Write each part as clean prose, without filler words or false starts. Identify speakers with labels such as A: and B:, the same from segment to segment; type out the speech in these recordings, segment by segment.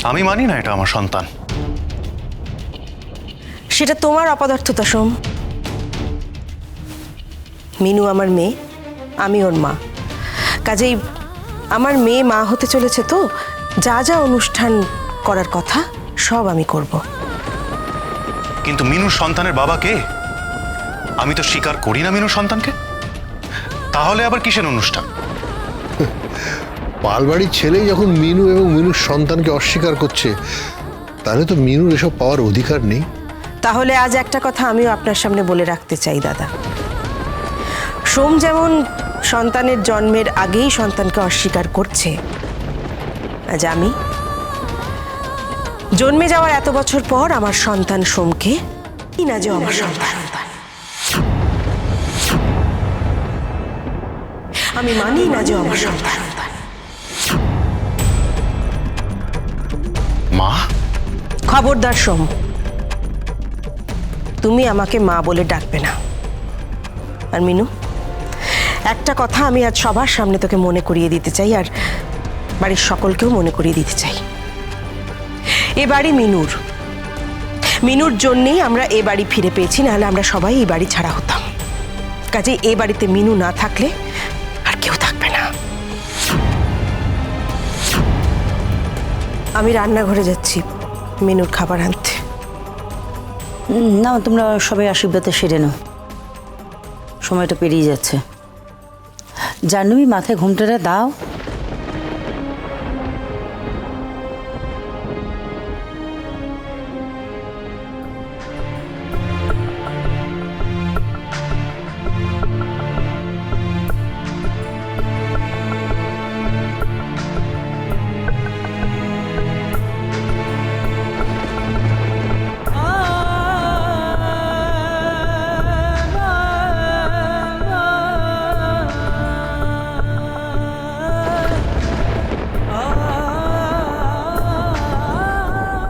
A: আমি মানি না এটা আমার সন্তান।
B: সেটা তোমার অপদার্থতা সোম। মিনু আমার মেয়ে, আমি ওর মা। কাজেই আমার মেয়ে মা হতে চলেছে, তো যা যা অনুষ্ঠান করার কথা সব আমি করব।
A: কিন্তু মিনুর সন্তানের বাবা কে? আমি তো স্বীকার করি না মিনুর সন্তানকে। তাহলে আবার কিসের অনুষ্ঠান?
C: পালবাড়ির ছেলেই যখন মিনু এবং মিনুর সন্তানকে অস্বীকার করছে, তাহলে তো মিনুর এসব পাওয়ার অধিকার নেই।
B: তাহলে আজ একটা কথা আমিও আপনার সামনে বলে রাখতে চাই দাদা। সোম যেমন সন্তানের জন্মের আগেই সন্তানকে অস্বীকার করছে, আজ আমি জন্মে যাওয়ার এত বছর পর আমার সন্তান সোমকে কি না যে আমার সন্তান, আমি মানি না যে আমার সন্তান।
A: মা?
B: খবরদার সোম, তুমি আমাকে মা বলে ডাকবে না। আর মিনু, একটা কথা আমি আজ সবার সামনে তোকে মনে করিয়ে দিতে চাই, আর বাড়ির সকলকেও মনে করিয়ে দিতে চাই। এ বাড়ি মিনুর, মিনুর জন্যেই আমরা এ বাড়ি ফিরে পেয়েছি, নাহলে আমরা সবাই এই বাড়ি ছাড়া হতাম। কাজে এ বাড়িতে মিনু না থাকলে আর কেউ থাকবে না। আমি রান্নাঘরে যাচ্ছি মিনুর খাবার আনতে।
D: না, তোমরা সবাই আশীর্বাদে সেরে নাও, সময়টা পেরিয়ে যাচ্ছে। জাহ্নবী, মাথায় ঘুমটাটা দাও।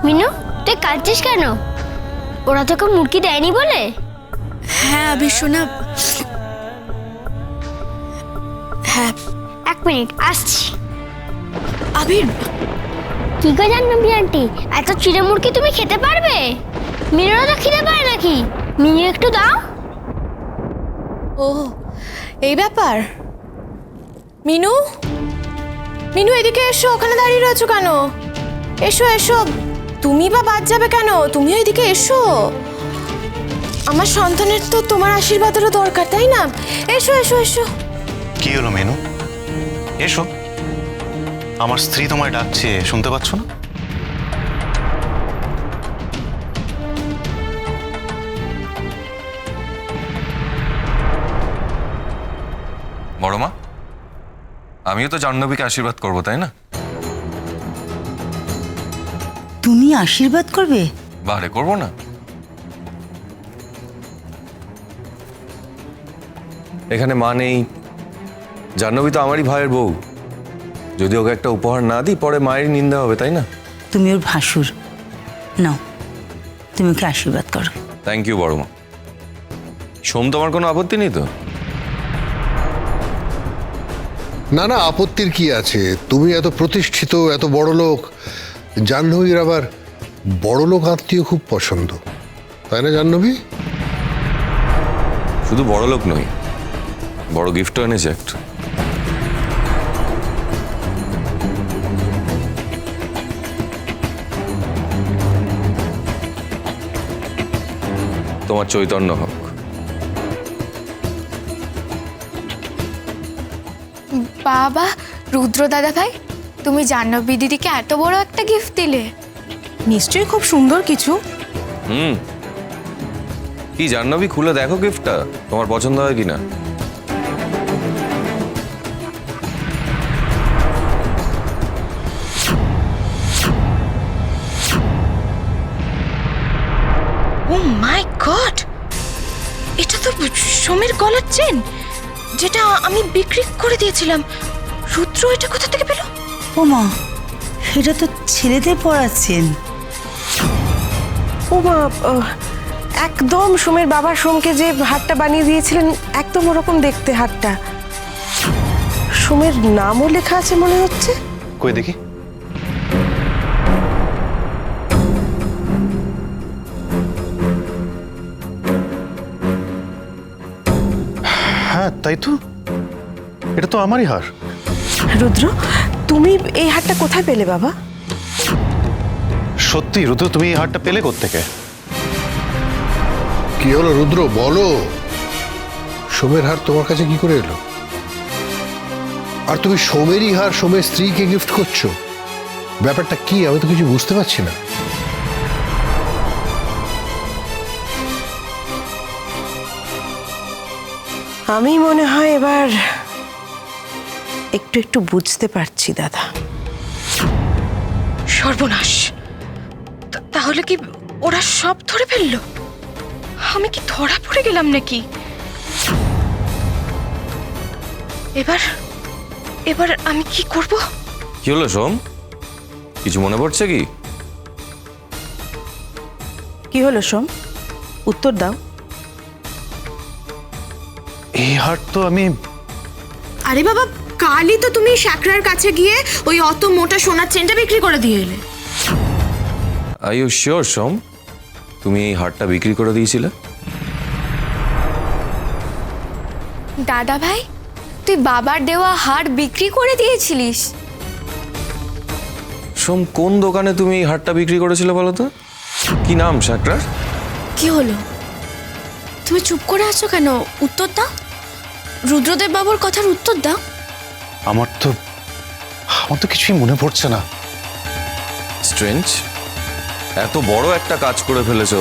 E: মিনু, তুই কাঁদছিস কেন? ওরা তোকে মুরগি দেয়নি বলে?
F: হ্যাঁ আবির সোনা, হ্যাঁ।
E: এক মিনিট, আসছি।
F: আবির,
E: কি গো জাহ্নবী আন্টি, এত চিড়ে মুরগি তুমি খেতে পারবে? মিনুরা তো খিদে পায় নাকি? মিনু একটু দাও।
F: ও এই ব্যাপার। মিনু, মিনু এদিকে এসো। ওখানে দাঁড়িয়ে রয়েছো কেন? এসো এসো। তুমি বা বাদ যাবে কেন? তুমিও এদিকে এসো। আমার সন্তানের তো তোমার আশীর্বাদেরও দরকার, তাই না? এসো এসো এসো।
A: কি হলো মেনু? এসো, আমার স্ত্রী তোমায় ডাকছে, শুনতে পাচ্ছ না?
G: বড় মা, আমিও তো জাহ্নবীকে আশীর্বাদ করবো, তাই না?
D: তুমি আশীর্বাদ করবে?
G: বারে করবো না? এখানে মা নেই, জাহ্নবী তো আমারই ভাইয়ের বউ। যদি ওকে একটা উপহার না দিই, পরে মায়ের নিন্দা হবে, তাই না?
D: তুমি ওর ভাসুর, নাও তুমি ওকে আশীর্বাদ করো।
G: থ্যাংক ইউ বড় মা। সোম, তোমার কোনো আপত্তি নেই তো?
C: না না, আপত্তির কি আছে? তুমি এত প্রতিষ্ঠিত, এত বড় লোক, জাহ্নবীর আবার বড় লোক আত্মীয় খুব পছন্দ, তাই না জাহ্নবী?
G: শুধু বড় লোক নই, বড় গিফটও এনেছে একটা। তোমার চৈতন্য হোক।
F: বাবা, রুদ্র দাদা ভাই, তুমি জাহ্নবী দিদিকে এত বড় একটা গিফট দিলে? নিশ্চয়ই খুব সুন্দর কিছু।
G: কি জাহ্নবী, খুলে দেখো গিফটটা, তোমার পছন্দ হয় কিনা।
F: ও মাই গড, এটা তো সোমের গলার চেন, যেটা আমি বিক্রি করে দিয়েছিলাম। রুদ্র এটা কোথা থেকে পেল?
D: ও মা, এটা তো ছেলেদের পড়াচ্ছেন।
B: ও মা, একদম সোমের বাবা সোমকে যে হারটা বানিয়ে দিয়েছিলেন, একদম ওরকম দেখতে হারটা। সোমের নামও লেখা আছে মনে হচ্ছে।
A: কই দেখি। তাই তো? এটা তো আমারই হার।
B: রুদ্র, তুমি এই হারটা কোথায় পেলে বাবা?
A: সত্যি রুদ্র, তুমি এই হারটা পেলে কোত্থেকে?
C: কি হলো রুদ্র, বলো। সোমের হার তোমার কাছে কি করে এলো? আর তুমি সোমেরই হার সোমের স্ত্রীকে গিফট করছো? ব্যাপারটা কি, আমি তো কিছু বুঝতে পারছি না।
B: আমি মনে হয় এবার একটু একটু বুঝতে পারছি দাদা।
H: সর্বনাশ, তাহলে কি ওরা সব ধরে ফেললো? আমি কি ধরা পড়ে গেলাম নাকি? এবার এবার আমি কি করব?
G: কি হলো সোম, কিছু মনে পড়ছে কি?
B: কি হলো সোম, উত্তর দাও।
A: এই হার তো আমি
F: আরে বাবা, কালই তো তুমি শাকরার কাছে গিয়ে ওই অত মোটা সোনার চেনটা বিক্রি করে দিয়ে এলে।
G: আর ইউ শিওর সোম, তুমি এই হারটা বিক্রি করে দিয়েছিলে?
E: দাদা ভাই, তুই বাবার দেওয়া হার বিক্রি করে দিয়েছিলিস?
G: সোম, কোন দোকানে তুমি এই হারটা বিক্রি করেছিলে বলো তো? কি নাম শাকরার?
F: কি হলো, তুমি চুপ করে আছো কেন? উত্তর দাও, রুদ্রদেব বাবুর কথার উত্তর দাও।
A: আমার তো কিছুই মনে পড়ছে না।
G: স্ট্রেঞ্জ, এত বড় একটা কাজ করে ফেলেছো,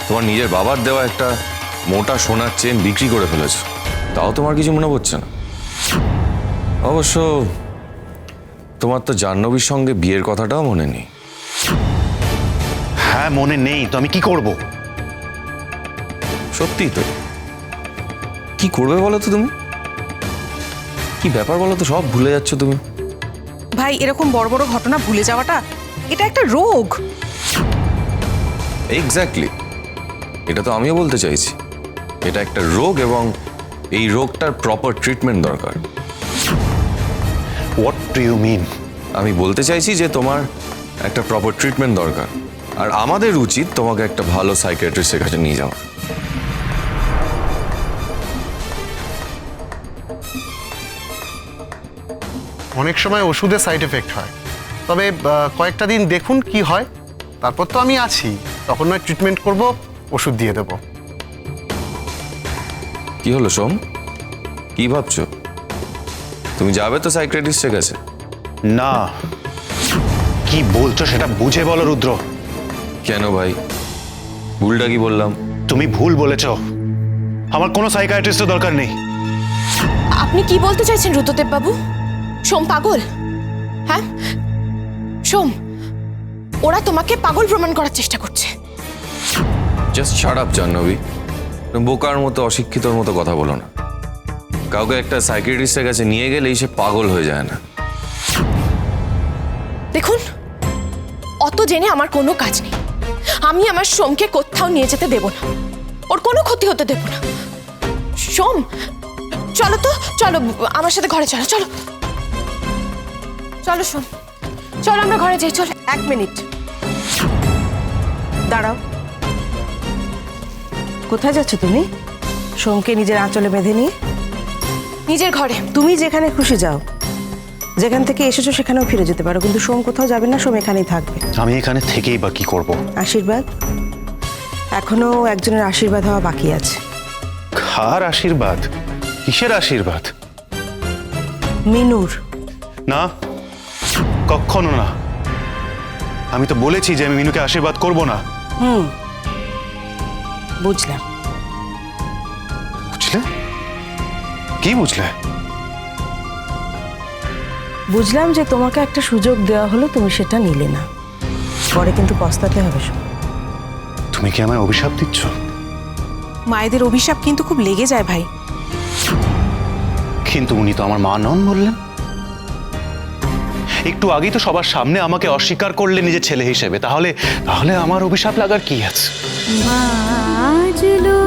G: তোমার নিজের বাবার দেওয়া একটা মোটা সোনার চেন বিক্রি করে ফেলেছো, তাও তোমার কিছু মনে পড়ছে না? অবশ্য তোমার তো জাহ্নবীর সঙ্গে বিয়ের কথাটাও মনে নেই।
A: হ্যাঁ, মনে নেই তো আমি কি করব?
G: সত্যি তো, কি করবে বলো তো তুমি? কি ব্যাপার বলো তো, সব ভুলে যাচ্ছ তুমি?
H: ভাই, এরকম বড় বড় ঘটনা ভুলে যাওয়াটা এটা একটা রোগ।
G: এক্স্যাক্টলি, এটা তো আমিও বলতে চাইছি। এটা একটা রোগ এবং এই রোগটার প্রপার ট্রিটমেন্ট দরকার।
A: What do you mean?
G: আমি বলতে চাইছি যে তোমার একটা প্রপার ট্রিটমেন্ট দরকার, আর আমাদের উচিত তোমাকে একটা ভালো সাইকিয়াট্রিস্টের কাছে নিয়ে যাওয়া।
I: অনেক সময় ওষুধের সাইড এফেক্ট হয়, তবে কয়েকটা দিন দেখুন কি হয়, তারপর তো আমি আছি, তখন নয় ট্রিটমেন্ট করব, ওষুধ দিয়ে দেবো।
G: কি হলো সোম, কি ভাবছো? তুমি যাবে তো সাইকিয়াট্রিস্টের কাছে?
A: না, কি বলছো সেটা বুঝে বলো রুদ্র।
G: কেন ভাই, ভুলটা কি বললাম?
A: তুমি ভুল বলেছ, আমার কোনো সাইকিয়াট্রিস্টের দরকার নেই।
F: আপনি কি বলতে চাইছেন রুদ্রদেব বাবু? সোম পাগল? হ্যাঁ সোম, ওরা তোমাকে পাগল প্রমাণ করার চেষ্টা করছে।
G: জাস্ট শাট আপ জাহ্নবী, তুমি বোকার মতো অশিক্ষিতর মতো কথা বলো না। কাউকে একটা সাইকিয়াট্রিস্টের কাছে নিয়ে গেলেই সে পাগল হয়ে যায় না।
F: দেখুন, অত জেনে আমার কোনো কাজ নেই। আমি আমার সোমকে কোথাও নিয়ে যেতে দেব না, ওর কোনো ক্ষতি হতে দেব না। সোম, চলো তো, চলো আমার সাথে ঘরে, চলো চলো চলো সোম, চলো আমরা ঘরে যাই, চলো।
B: এক মিনিট দাঁড়াও। কোথায় যাচ্ছ তুমি? সোমকে নিজের আঁচলে বেঁধে নিয়ে?
F: নিজের ঘরে।
B: তুমি যেখানে খুশি যাও, যেখান থেকে এসেছো সেখানেও ফিরে যেতে পারো, কিন্তু সোম কোথাও যাবে না, সোম এখানেই থাকবে।
A: আমি এখানে থেকেই বা কি করব?
B: আশীর্বাদ, এখনো একজনের আশীর্বাদ হওয়া বাকি আছে।
A: কার আশীর্বাদ? কিসের আশীর্বাদ?
B: মিনুর।
A: না, কখনো না। আমি তো বলেছি যে আমি মিনুকে আশীর্বাদ করব না।
B: বুঝলাম।
A: বুঝলে? কি বুঝলে?
B: বুঝলাম যে তোমাকে একটা সুযোগ দেওয়া হলো, তুমি সেটা নিলে না, পরে কিন্তু পস্তাতে হবে।
A: তুমি কি আমায় অভিশাপ দিচ্ছ?
H: মায়েদের অভিশাপ কিন্তু খুব লেগে যায় ভাই।
A: কিন্তু উনি তো আমার মা নন বললেন। একটু আগেই তো সবার সামনে আমাকে অস্বীকার করলে নিজের ছেলে হিসেবে, তাহলে আমার অভিশাপ লাগার কি আছে?
E: বাজলো